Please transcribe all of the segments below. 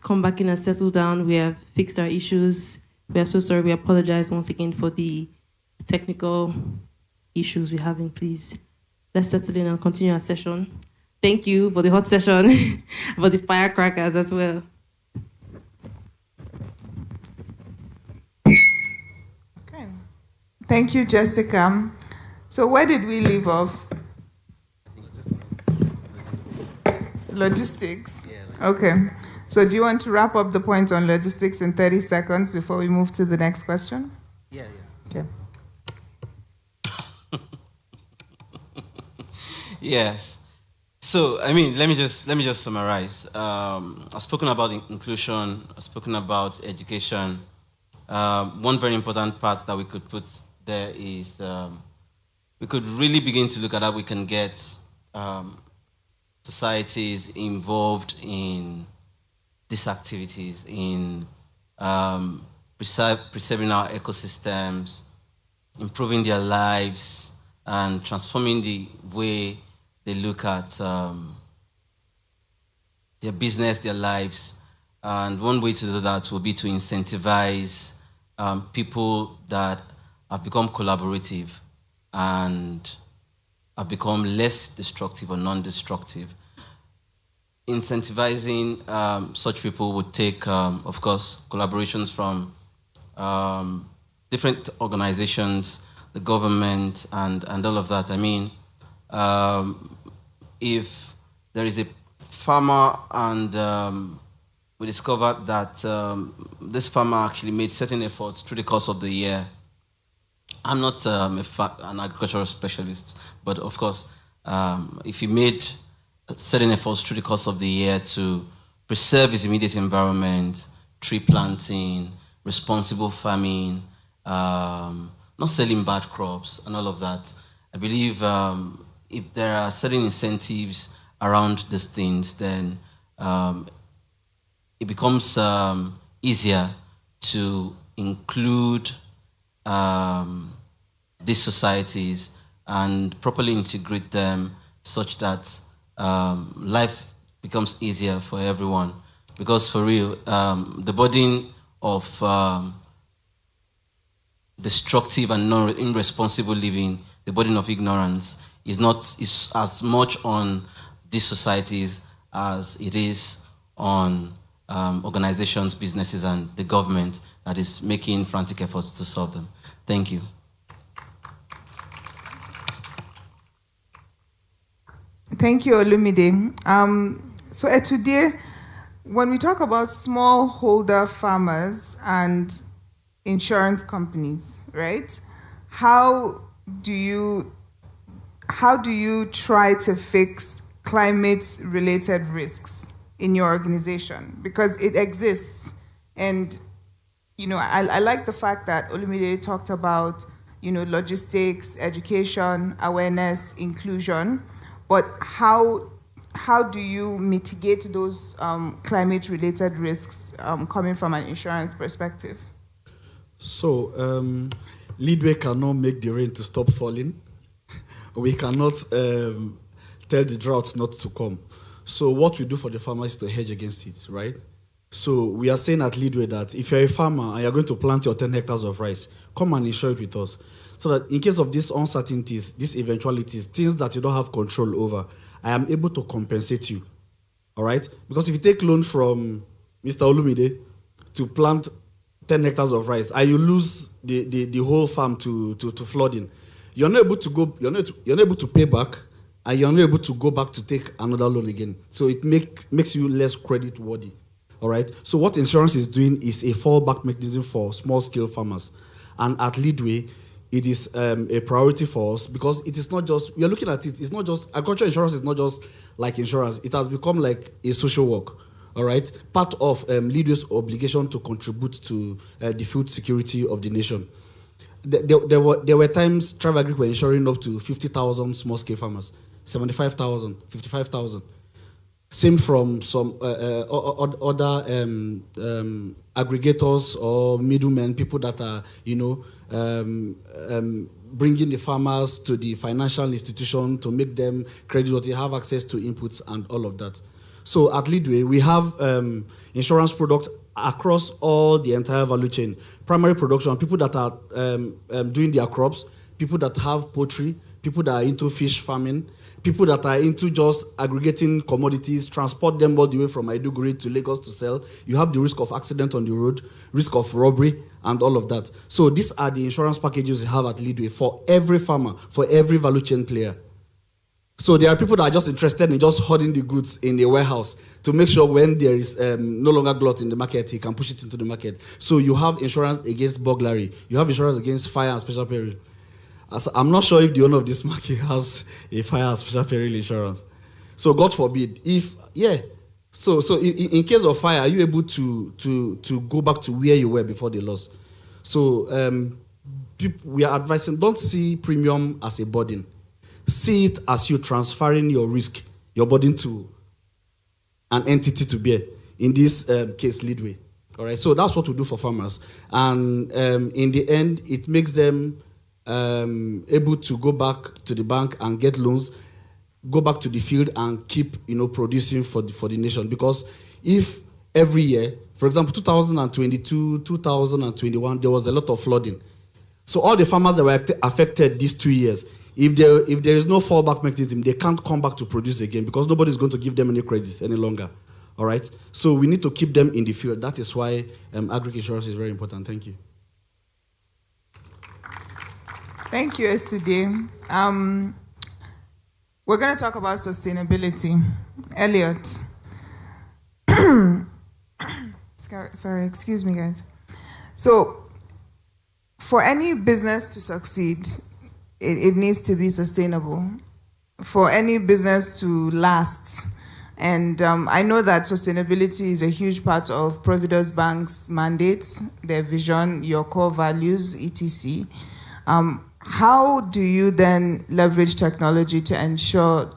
come back in and settle down. We have fixed our issues. We are so sorry. We apologize once again for the technical issues we're having. Please, let's settle in and continue our session. Thank you for the hot session, for the firecrackers as well. Okay. Thank you, Jessica. So where did we leave off? Logistics. Yeah. Okay. So do you want to wrap up the point on logistics in 30 seconds before we move to the next question? Yeah. Okay. Yes. So, I mean, let me just summarize. I've spoken about inclusion. I've spoken about education. One very important part that we could put there is we could really begin to look at how we can get societies involved in these activities, in preserving our ecosystems, improving their lives, and transforming the way they look at their business, their lives. And one way to do that will be to incentivize people that have become collaborative and have become less destructive or non-destructive. Incentivizing such people would take, of course, collaborations from different organizations, the government, and all of that. I mean, if there is a farmer and we discovered that this farmer actually made certain efforts through the course of the year. I'm not an agricultural specialist, but of course, if he made certain efforts through the course of the year to preserve his immediate environment, tree planting, responsible farming, not selling bad crops, and all of that, I believe if there are certain incentives around these things, then it becomes easier to include these societies and properly integrate them such that life becomes easier for everyone. Because for real, the burden of destructive and irresponsible living, the burden of ignorance, is as much on these societies as it is on organizations, businesses, and the government that is making frantic efforts to solve them. Thank you. Thank you, Olumide. So today, when we talk about smallholder farmers and insurance companies, right? How do you try to fix climate-related risks in your organization? Because it exists. And, I like the fact that Olumide talked about, logistics, education, awareness, inclusion. But how do you mitigate those climate-related risks coming from an insurance perspective? So, Leadway cannot make the rain to stop falling. We cannot tell the drought not to come. So what we do for the farmer is to hedge against it, right? So we are saying at Leadway that if you're a farmer and you're going to plant your 10 hectares of rice, come and insure it with us. So that in case of these uncertainties, these eventualities, things that you don't have control over, I am able to compensate you. All right? Because if you take loan from Mr. Olumide to plant 10 hectares of rice and you lose the whole farm to flooding, you're not able to go, you're not able to pay back, and you're not able to go back to take another loan again. So it makes you less credit worthy. All right? So what insurance is doing is a fallback mechanism for small-scale farmers. And at Leadway, it is a priority for us because it is not just, we are looking at it, it's not just, agricultural insurance is not just like insurance. It has become like a social work, all right? Part of Leadway's obligation to contribute to the food security of the nation. There were times ThriveAgric were insuring up to 50,000 small-scale farmers, 75,000, 55,000. Same from some other aggregators or middlemen, people that are, bringing the farmers to the financial institution to make them creditworthy, have access to inputs and all of that. So at Leadway, we have insurance products across all the entire value chain. Primary production, people that are doing their crops, people that have poultry, people that are into fish farming, people that are into just aggregating commodities, transport them all the way from Maiduguri to Lagos to sell. You have the risk of accident on the road, risk of robbery, and all of that. So these are the insurance packages we have at Leadway for every farmer, for every value chain player. So there are people that are just interested in just hoarding the goods in the warehouse to make sure when there is no longer glut in the market, he can push it into the market. So you have insurance against burglary. You have insurance against fire and special peril. I'm not sure if the owner of this market has a fire and special peril insurance. So God forbid, So in case of fire, are you able to go back to where you were before the loss? So we are advising, don't see premium as a burden. See it as you transferring your risk, your burden to an entity to bear. In this case, Leadway. All right. So that's what we do for farmers, and in the end, it makes them able to go back to the bank and get loans, go back to the field and keep producing for the nation. Because if every year, for example, 2022, 2021, there was a lot of flooding. So all the farmers that were affected these 2 years, if there is no fallback mechanism, they can't come back to produce again because nobody's going to give them any credits any longer. All right? So we need to keep them in the field. That is why agric insurance is very important. Thank you. Thank you, Etude. We're going to talk about sustainability. Elliot. Sorry, excuse me, guys. So, for any business to succeed, it needs to be sustainable. For any business to last, and I know that sustainability is a huge part of Providus Bank's mandates, their vision, your core values, etc. How do you then leverage technology to ensure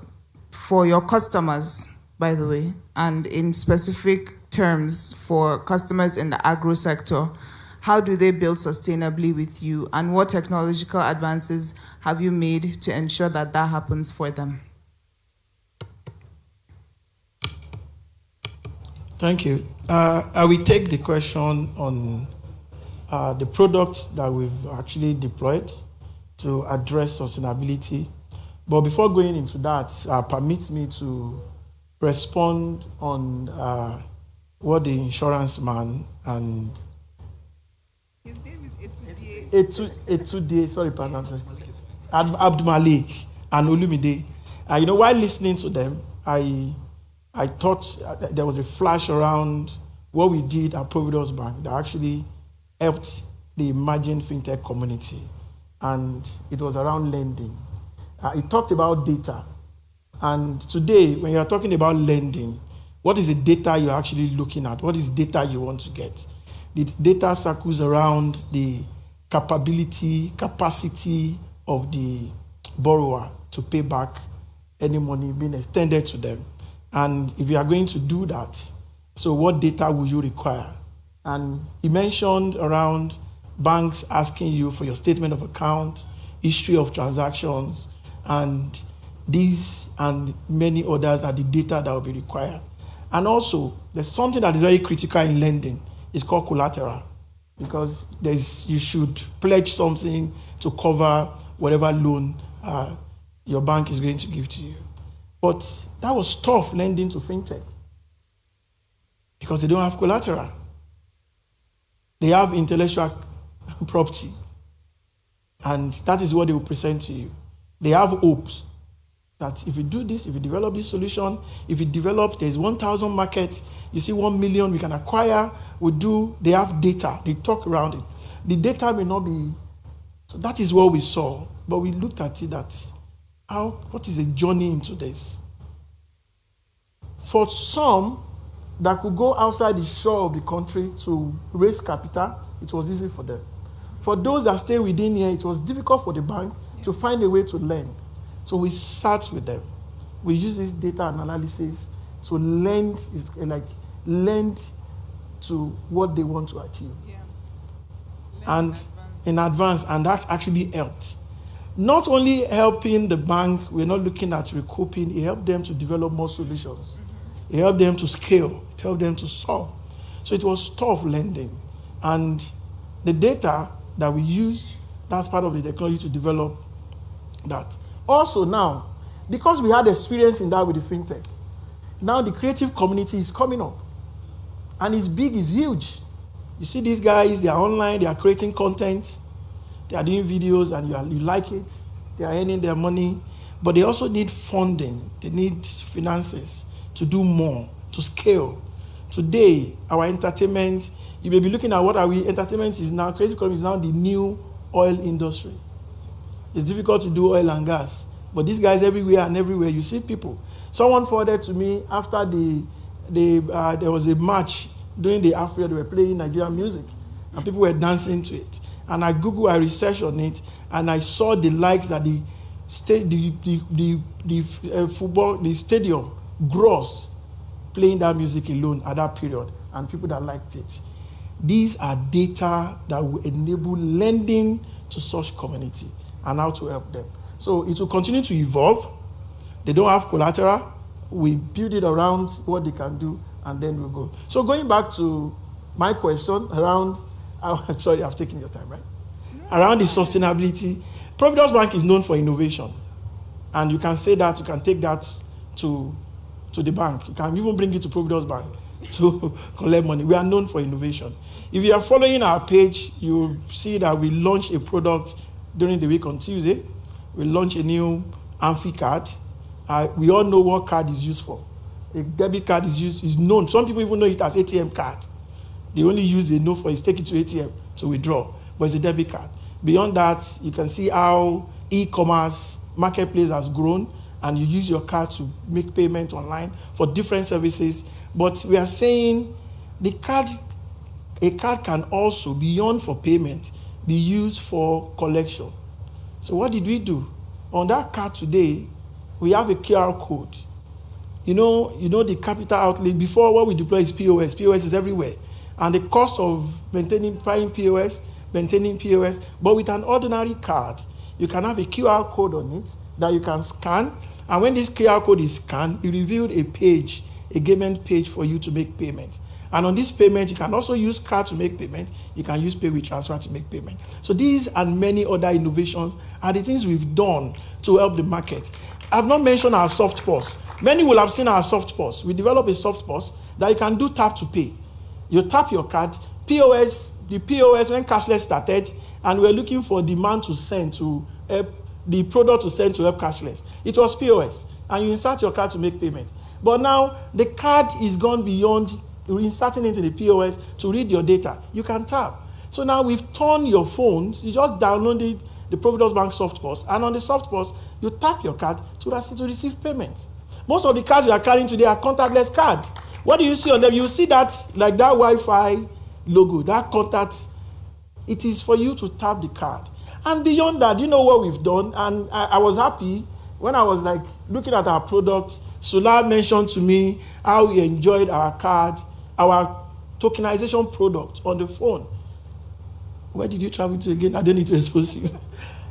for your customers, by the way, and in specific terms for customers in the agro sector, how do they build sustainably with you, and what technological advances have you made to ensure that that happens for them? Thank you. I will take the question on the products that we've actually deployed to address sustainability. But before going into that, permit me to respond on what the insurance man and his name is Etude, sorry, pardon, Abdul Malik and Olumide. While listening to them, I thought there was a flash around what we did at Providus Bank that actually helped the emerging fintech community, and it was around lending. It talked about data, and today, when you are talking about lending, what is the data you're actually looking at? What is data you want to get? The data circles around the capacity of the borrower to pay back any money being extended to them. And if you are going to do that, so what data will you require? And he mentioned around banks asking you for your statement of account, history of transactions, and these and many others are the data that will be required. And also, there's something that is very critical in lending. It's called collateral, because you should pledge something to cover whatever loan your bank is going to give to you. But that was tough lending to fintech because they don't have collateral. They have intellectual property, and that is what they will present to you. They have hopes that if you do this, if you develop this solution, if you develop, there's 1,000 markets, you see 1 million we can acquire, they have data, they talk around it. The data may not be, so that is what we saw, but we looked at it what is a journey into this? For some that could go outside the shore of the country to raise capital, it was easy for them. For those that stay within here, it was difficult for the bank to find a way to lend. So we sat with them. We use this data analysis to lend to what they want to achieve. Yeah. And in advance, and that actually helped. Not only helping the bank, we're not looking at recouping, it helped them to develop more solutions. It helped them to scale. It helped them to solve. So it was tough lending. And the data that we use, that's part of the technology to develop that. Also now, because we had experience in that with the fintech, now the creative community is coming up. And it's big, it's huge. You see these guys, they are online, they are creating content, they are doing videos, and you like it. They are earning their money. But they also need funding. They need finances to do more, to scale. Today, our entertainment, you may be looking at what are we, entertainment is now, creative economy is now the new oil industry. It's difficult to do oil and gas. But these guys everywhere and everywhere, you see people. Someone forwarded to me after there was a match during the Africa, they were playing Nigerian music, and people were dancing to it. And I Googled, I researched on it, and I saw the likes that the stadium gross playing that music alone at that period, and people that liked it. These are data that will enable lending to such community and how to help them. So it will continue to evolve. They don't have collateral. We build it around what they can do, and then we'll go. So going back to my question around, I'm sorry, I've taken your time, right? Around the sustainability, Providence Bank is known for innovation. And you can say that, you can take that to the bank. You can even bring it to Providence Bank to collect money. We are known for innovation. If you are following our page, you will see that we launched a product during the week on Tuesday. We launched a new Amphi card. We all know what card is used for. A debit card is known. Some people even know it as ATM card. The only use they know for is take it to ATM to withdraw, but it's a debit card. Beyond that, you can see how e-commerce marketplace has grown, and you use your card to make payment online for different services. But we are saying a card can also, beyond for payment, be used for collection. So what did we do? On that card today, we have a QR code. You know the capital outlay, before what we deploy is POS. POS is everywhere. And the cost of maintaining POS, but with an ordinary card, you can have a QR code on it that you can scan. And when this QR code is scanned, it revealed a page, a payment page for you to make payment. And on this payment, you can also use card to make payment. You can use pay with transfer to make payment. So these and many other innovations are the things we've done to help the market. I've not mentioned our soft POS. Many will have seen our soft POS. We developed a soft POS that you can do tap to pay. You tap your card, the POS when cashless started, and we're looking for demand to send to help the product to send to help cashless. It was POS, and you insert your card to make payment. But now the card is gone beyond inserting into the POS to read your data. You can tap. So now we've turned your phones, you just downloaded the Providence Bank soft POS, and on the soft POS, you tap your card to receive payments. Most of the cards you are carrying today are contactless cards. What do you see on them? You see that, like that Wi-Fi logo, that contact, it is for you to tap the card. And beyond that, you know what we've done? And I was happy when I was like looking at our product. Sula mentioned to me how we enjoyed our card, our tokenization product on the phone. Where did you travel to again? I don't need to expose you.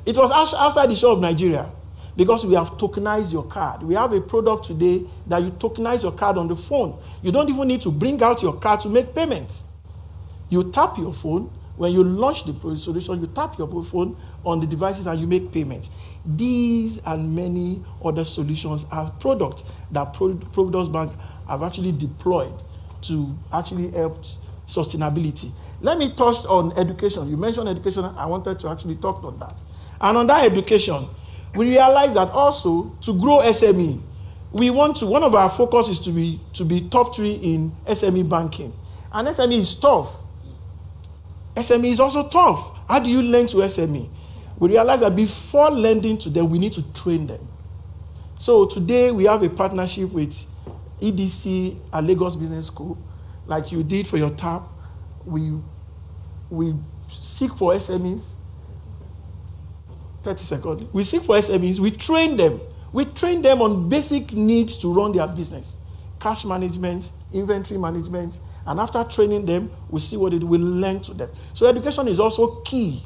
It was outside the shore of Nigeria, because we have tokenized your card. We have a product today that you tokenize your card on the phone. You don't even need to bring out your card to make payments. You tap your phone. When you launch the solution, you tap your phone on the devices and you make payments. These and many other solutions are products that Providence Bank have actually deployed to actually help sustainability. Let me touch on education. You mentioned education. I wanted to actually talk on that. And on that education, we realize that also to grow SME, one of our focus is to be top 3 in SME banking. And SME is tough. SME is also tough. How do you lend to SME? We realize that before lending to them, we need to train them. So today we have a partnership with EDC and Lagos Business School, like you did for your TAP. We seek for SMEs. 30 seconds. We seek for SMEs. We train them. We train them on basic needs to run their business. Cash management, inventory management, and after training them, we see what it will learn to them. So education is also key,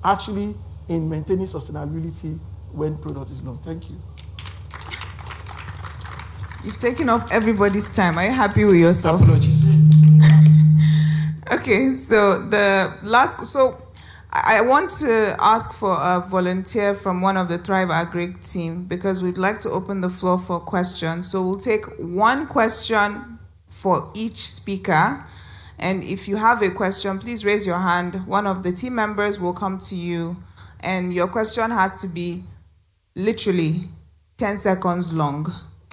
actually, in maintaining sustainability when product is launched. Thank you. You've taken up everybody's time. Are you happy with yourself? Apologies. Okay, so I want to ask for a volunteer from one of the ThriveAgric team because we'd like to open the floor for questions. So we'll take one question for each speaker. And if you have a question, please raise your hand. One of the team members will come to you. And your question has to be literally 10 seconds long.